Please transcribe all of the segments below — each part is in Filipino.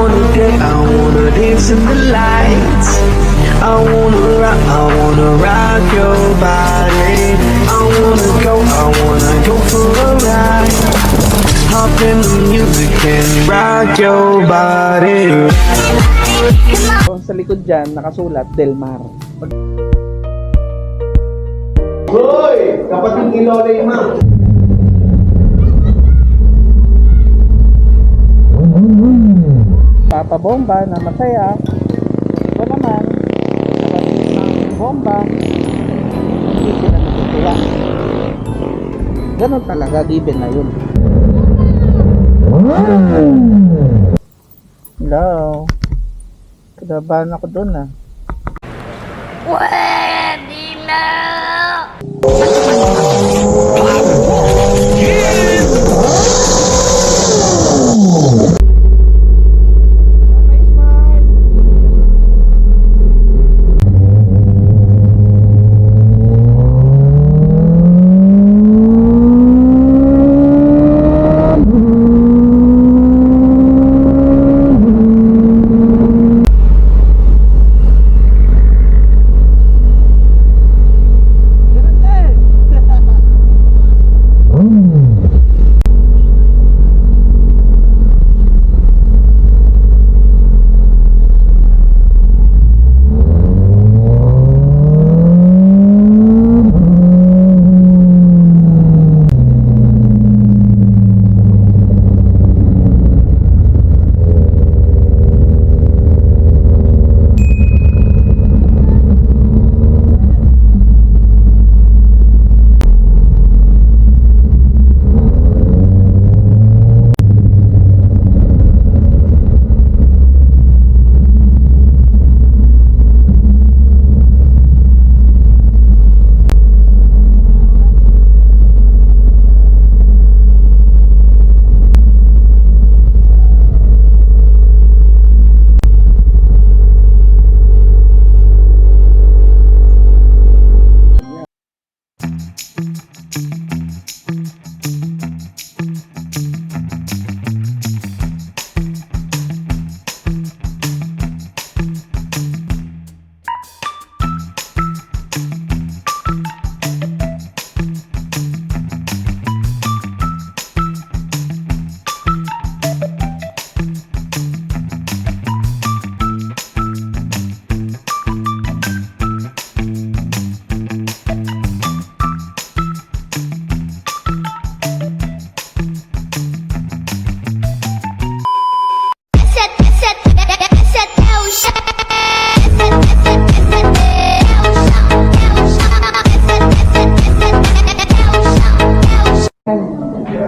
wanna dance in the lights. I wanna rock your body. I wanna go for a ride. Hop in the music and rock your body. Sa likod dyan, nakasulat Del Mar. Hoy! Kapatid ni Lola Ima. Papabomba na masaya. Ito naman, kapatid ng bomba, hindi sila natutuwa. Ganon talaga, given na yun. Hello? Kadabahan ako doon ah. Pwede na!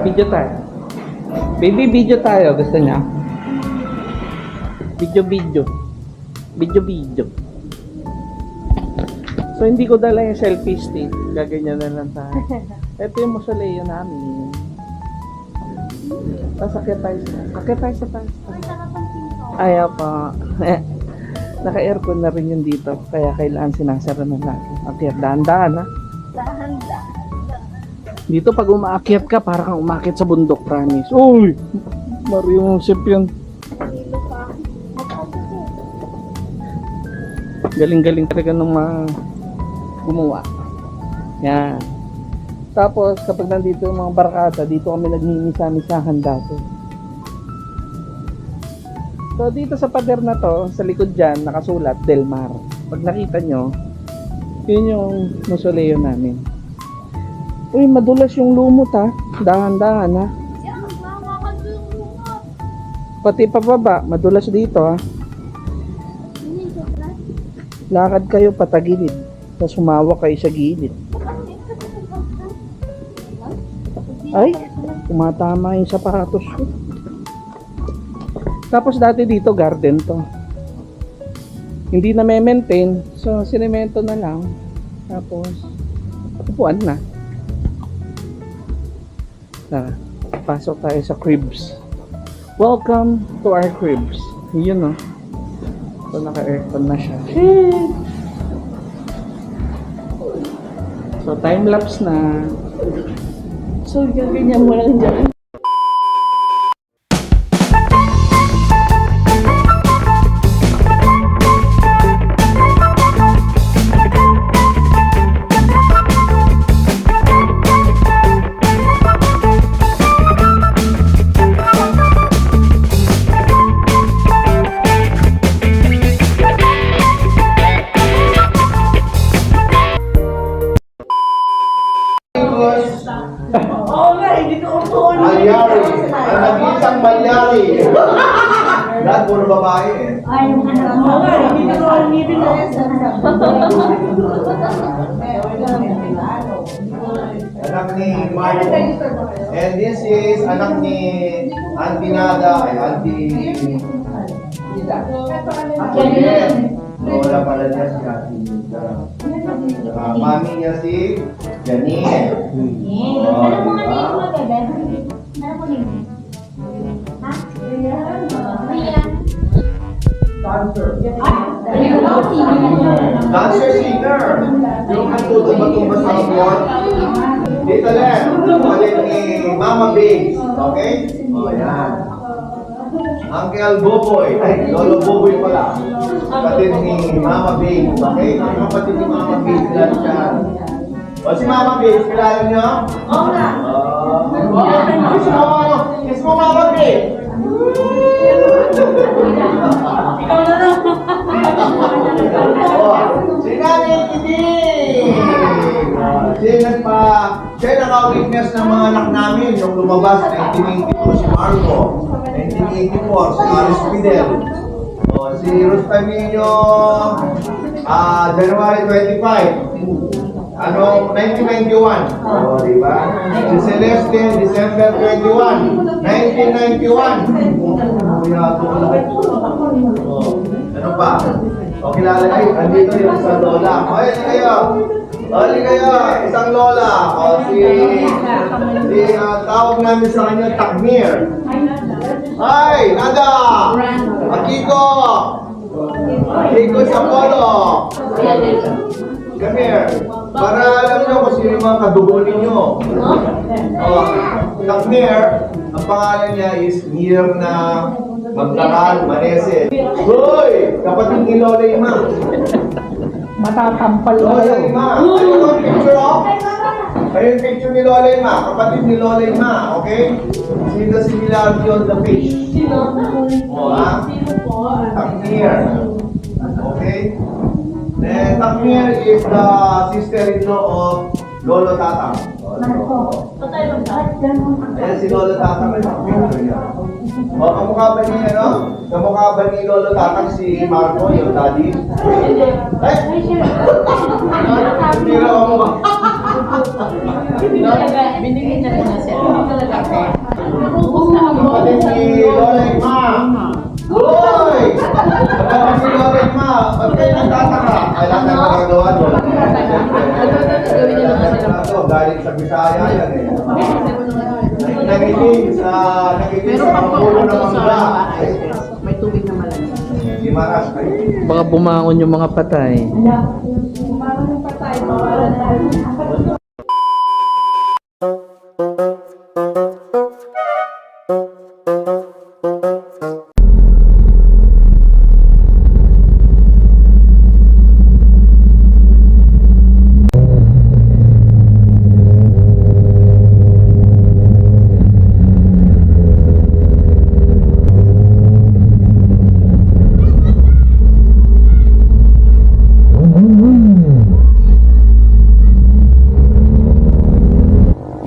Video tayo. Baby, video tayo. Gusto niya? Video. So, hindi ko dala yung selfie stick. Gaganyan na lang tayo. Ito yung mausoleo namin. Tapos akit tayo sa tayo. Ayaw pa. Naka-aircon na rin yun dito. Kaya kailangan sinasara na natin. Akit, dahan-dahan ha. Dahan-dahan. Dito pag umaakyat ka, parang kang umakyat sa bundok, promise. Uy! Mario Sip yun. Galing-galing talaga nung gumawa. Yan. Tapos, kapag nandito yung mga barkada, dito kami nagmimisa-misahan dati. So, dito sa pader na to, sa likod dyan, nakasulat Del Mar. Pag nakita nyo, yun yung mausoleo namin. Uy, madulas yung lumot ha. Dahan-dahan ha. Pati pababa, madulas dito ha. Lakad kayo patagilid. Tapos sumawa kayo sa gilid. Ay, tumatama yung sapatos ko. Tapos dati dito garden to. Hindi na maintain. So, sinemento na lang. Tapos, upuan na. Tara, pasok tayo sa cribs. Welcome to our cribs. Yun no. So naka-aircon na siya. So time lapse na. So ganyan mo lang dyan. Lahat puro babae eh. Ay, yung anak mo. Hindi na ko ngipin na yan. Anak ni Marco. And this is anak ni Auntie Nada, ay Auntie... Lola pala niya si Auntie Nida. Mami niya si Janine. Oh, Alam mo nga diba? niyo mo, bebe? Alam mo niyo? Ha? Rian. Dancer singer. Yung nagtutumba-tumba sa award. Dito lang. Palit ni Mama Babes. Okay? O, yan. Uncle Boboy. Ay, Lolo Boboy pala. Kapatid ni Mama Babes. Okay? Ang kapatid ni Mama Babes lang siya. O, si Mama Babes, kilala niyo? Oo nga. Kiss mo, ano? Kiss mo, Mama Babes. Ikaw na lang. Si Nanay Kiting! Siya naka-witness ng mga anak namin yung lumabas 1982 si Marco, 1984 si Aris Fidel, si Rustamino, January 25, 1991, di ba? Si Celeste, December 21, 1991. Ano pa? O kilala kayo, andito yung isang lola. O, hindi kayo. Isang lola. O, tawag namin sa kanya, Takmir. Ay, Nada! Akiko! Akiko sa polo! Come here. Para alam nyo kung sino yung mga kadugo ninyo. O, Takmir, ang pangalan niya is Mirna Magdaral Manese. Hoy! Kapatid ni Lola Ima. Matatampal na Lola kayo. Ima. Ano yung picture oh? Ano yung picture ni Lola Ima? Kapatid ni Lola Ima, okay? See the similarity on the face. O ha? Takmir. Okay? Then Takmir is the sister-in-law of Lolo Tatang. Ayan si Lolo Tatang. O, kamukha ba niya, no? Kamukha ba ni Lolo Tatang si Marco, yung daddy? Ay! Hindi na ako ba? Binigyan niya rin niya siya. Kapatid si Lola Ima. Hoy! Kapatid si Lola Ima. Ba't kayo nagtataka? Ay, lahat na nagagawa doon. Galing sa Bisaya yan eh. Nagiting sa ulo ng mangga. May tubig na malamig. Si Maras. Baka bumangon yung mga patay.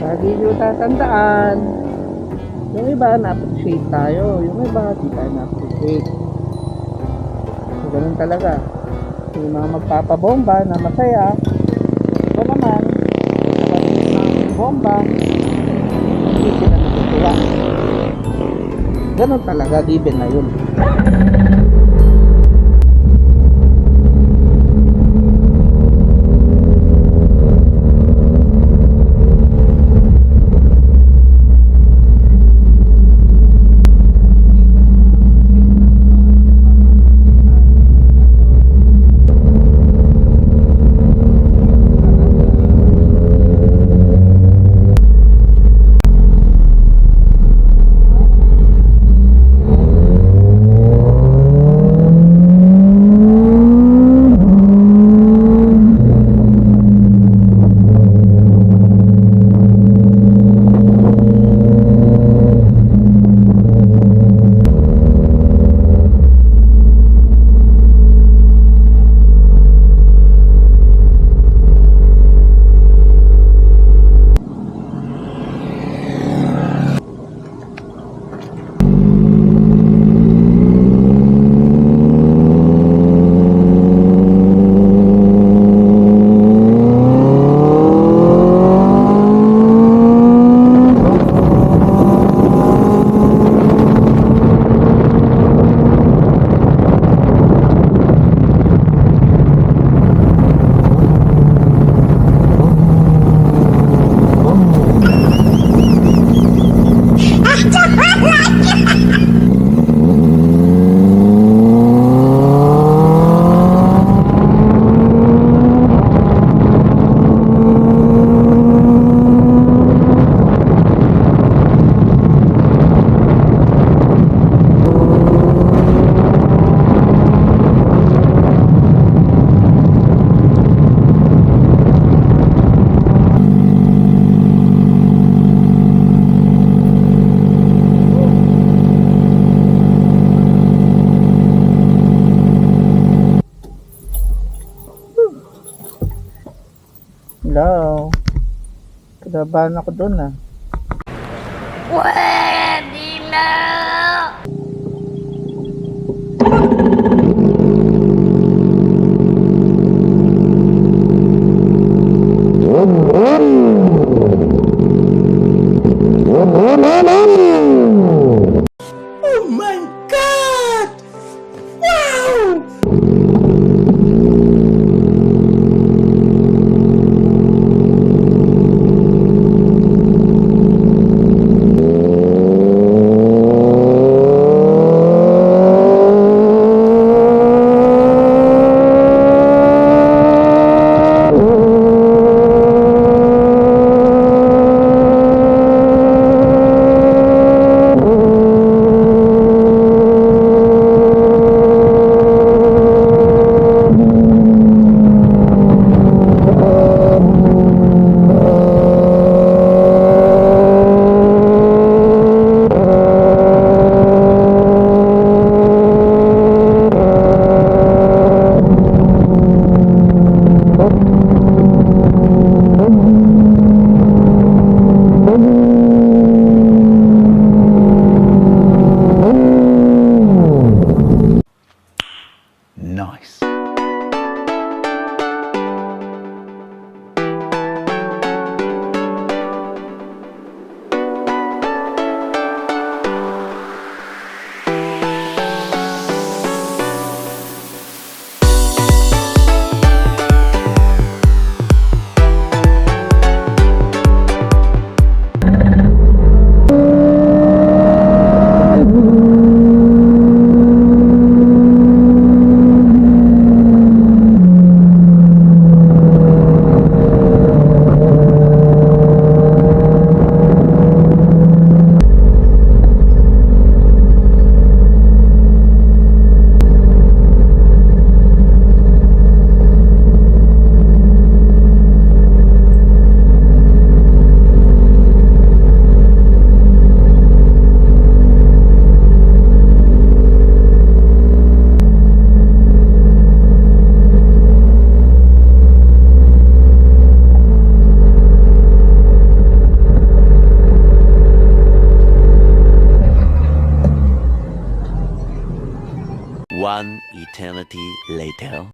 Lagi nyo tatandaan. Yung iba, na-appreciate tayo. Yung iba, di tayo na-appreciate. So, ganun talaga. Yung mga magpapabomba na masaya, ito naman, kapag mga bomba, hindi sila natutuwa. Ganun talaga, given na yun. Kinabahan ako doon ah. Nice. One eternity later.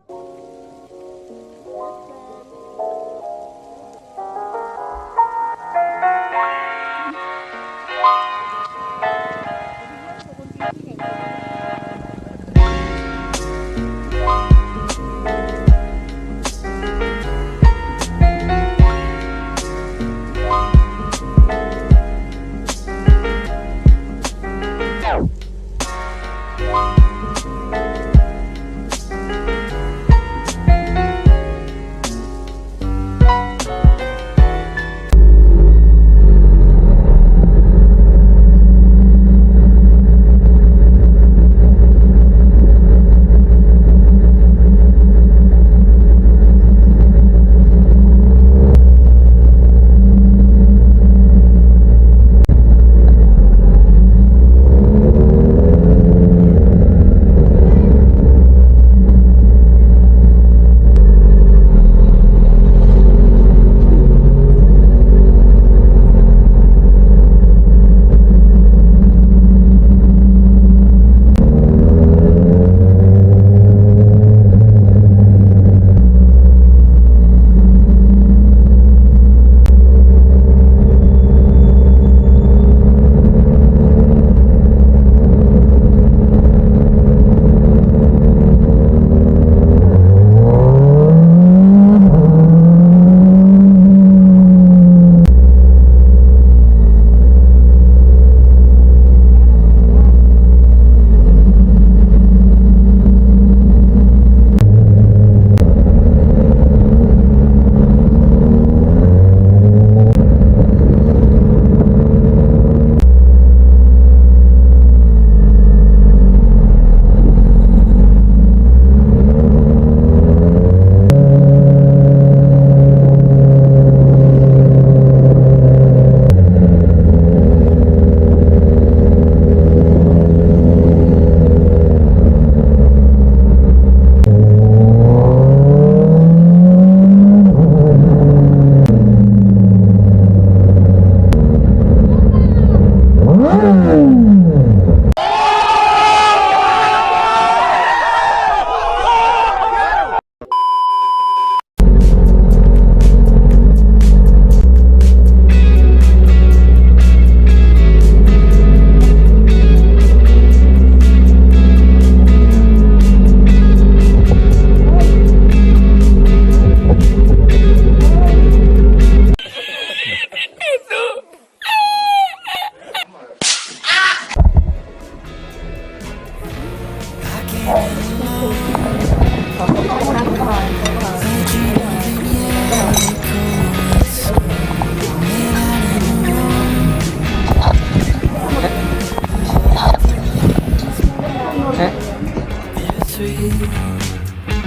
Sweet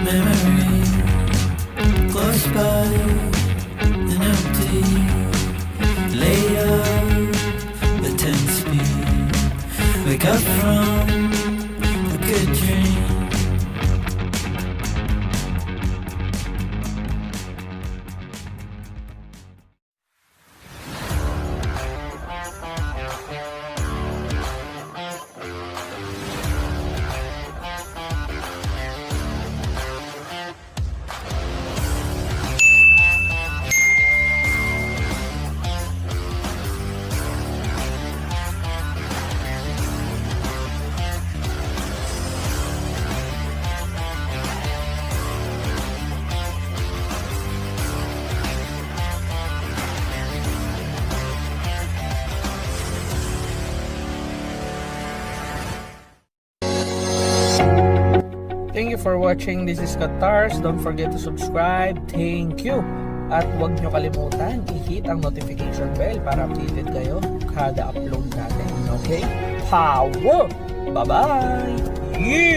memory, close by and empty. Lay out the 10 speed. Wake up from a good dream. Thank you for watching. This is Katars. Don't forget to subscribe. Thank you. At huwag nyo kalimutan i-hit ang notification bell para updated kayo kada upload natin. Okay? Power! Bye-bye! Yeah!